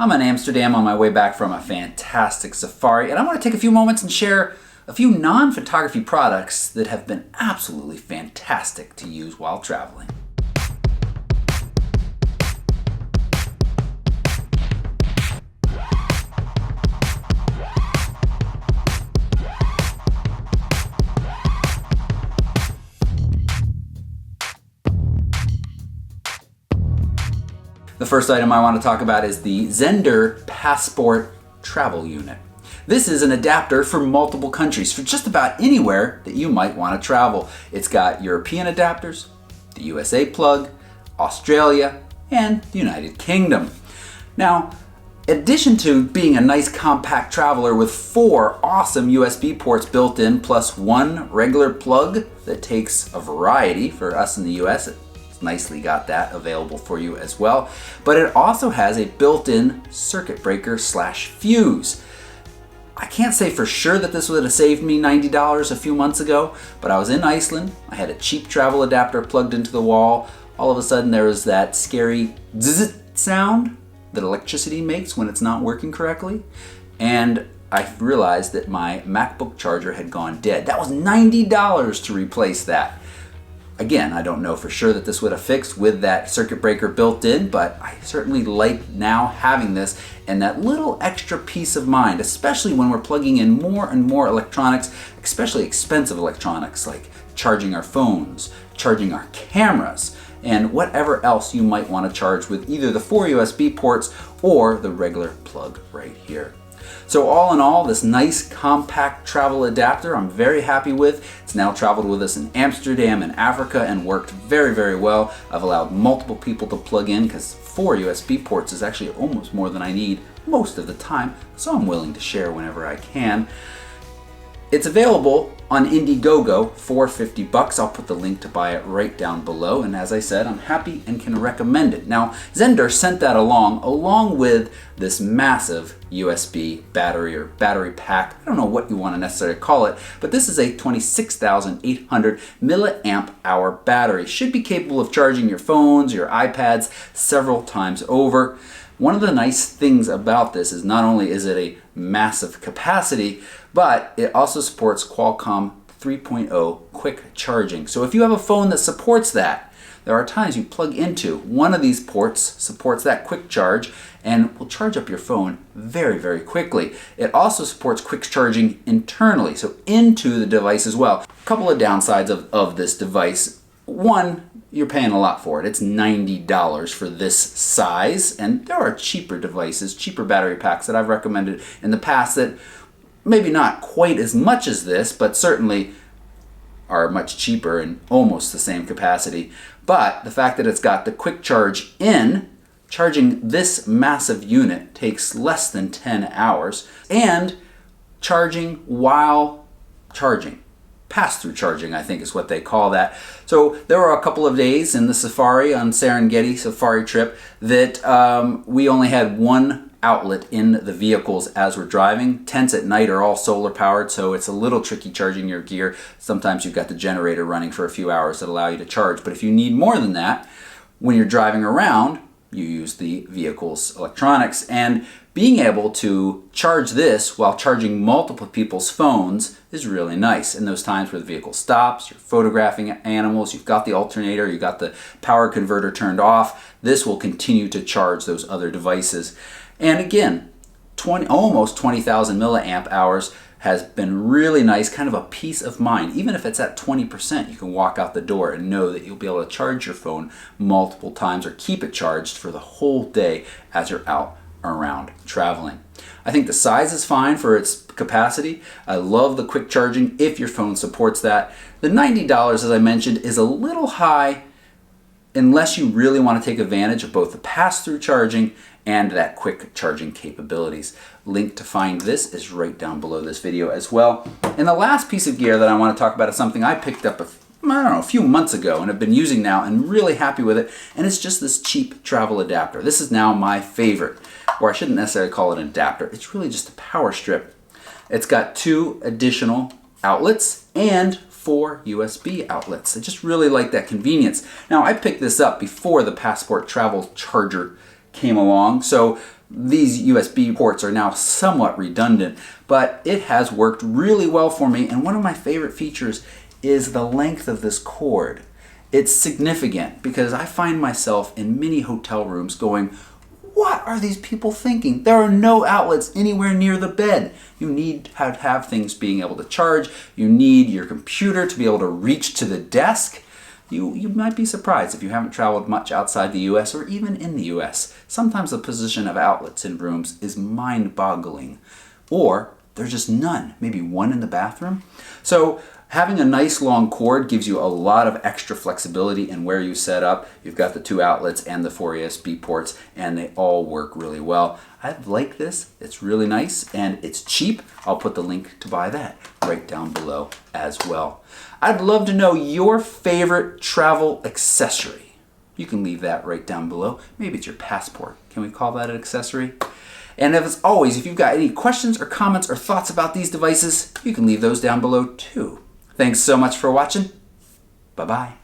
I'm in Amsterdam on my way back from a fantastic safari, and I want to take a few moments and share a few non-photography products that have been absolutely fantastic to use while traveling. The first item I want to talk about is the Zendure Passport travel unit. This is an adapter for multiple countries, for just about anywhere that you might want to travel. It's got European adapters, the USA plug, Australia, and the United Kingdom. Now, in addition to being a nice compact traveler with 4 awesome USB ports built in, plus 1 regular plug that takes a variety for us in the US, nicely got that available for you as well. But it also has a built-in circuit breaker / fuse. I can't say for sure that this would have saved me $90 a few months ago, but I was in Iceland. I had a cheap travel adapter plugged into the wall. All of a sudden there was that scary zzz sound that electricity makes when it's not working correctly. And I realized that my MacBook charger had gone dead. That was $90 to replace that. Again, I don't know for sure that this would have fixed with that circuit breaker built in, but I certainly like now having this and that little extra peace of mind, especially when we're plugging in more and more electronics, especially expensive electronics like charging our phones, charging our cameras, and whatever else you might want to charge with either the 4 USB ports or the regular plug right here. So all in all, this nice compact travel adapter I'm very happy with. It's now traveled with us in Amsterdam and Africa and worked very, very well. I've allowed multiple people to plug in because 4 USB ports is actually almost more than I need most of the time, so I'm willing to share whenever I can. It's available on Indiegogo for $50. I'll put the link to buy it right down below. And as I said, I'm happy and can recommend it. Now, Zendure sent that along with this massive USB battery or battery pack. I don't know what you want to necessarily call it, but this is a 26,800 milliamp hour battery. Should be capable of charging your phones, your iPads several times over. One of the nice things about this is not only is it a massive capacity, but it also supports Qualcomm 3.0 quick charging. So if you have a phone that supports that, there are times you plug into one of these ports, supports that quick charge, and will charge up your phone very, very quickly. It also supports quick charging internally, so into the device as well. A couple of downsides of this device. One, you're paying a lot for it. It's $90 for this size, and there are cheaper devices, cheaper battery packs that I've recommended in the past that maybe not quite as much as this, but certainly are much cheaper and almost the same capacity. But the fact that it's got the quick charge in, charging this massive unit takes less than 10 hours, and charging while charging. Pass-through charging, I think is what they call that. So there were a couple of days in the safari on Serengeti safari trip that we only had one outlet in the vehicles as we're driving. Tents at night are all solar powered, so it's a little tricky charging your gear. Sometimes you've got the generator running for a few hours that allow you to charge, but if you need more than that, when you're driving around, you use the vehicle's electronics. And being able to charge this while charging multiple people's phones is really nice. In those times where the vehicle stops, you're photographing animals, you've got the alternator, you've got the power converter turned off, this will continue to charge those other devices. And again, almost 20,000 milliamp hours has been really nice, kind of a peace of mind. Even if it's at 20%, you can walk out the door and know that you'll be able to charge your phone multiple times or keep it charged for the whole day as you're out around traveling. I think the size is fine for its capacity. I love the quick charging if your phone supports that. The $90, as I mentioned, is a little high unless you really want to take advantage of both the pass-through charging and that quick charging capabilities. Link to find this is right down below this video as well. And the last piece of gear that I want to talk about is something I picked up a few months ago and have been using now and really happy with it, and it's just this cheap travel adapter. This is now my favorite, or I shouldn't necessarily call it an adapter. It's really just a power strip. It's got 2 additional outlets and 4 USB outlets. I just really like that convenience. Now, I picked this up before the Passport travel charger came along. So these USB ports are now somewhat redundant, but it has worked really well for me. And one of my favorite features is the length of this cord. It's significant because I find myself in many hotel rooms going, what are these people thinking? There are no outlets anywhere near the bed. You need to have things being able to charge. You need your computer to be able to reach to the desk. You might be surprised if you haven't traveled much outside the US or even in the US. Sometimes the position of outlets in rooms is mind-boggling. Or there's just none, maybe one in the bathroom. So having a nice long cord gives you a lot of extra flexibility in where you set up. You've got the 2 outlets and the 4 USB ports, and they all work really well. I like this. It's really nice and it's cheap. I'll put the link to buy that right down below as well. I'd love to know your favorite travel accessory. You can leave that right down below. Maybe it's your passport. Can we call that an accessory? And as always, if you've got any questions or comments or thoughts about these devices, you can leave those down below too. Thanks so much for watching. Bye-bye.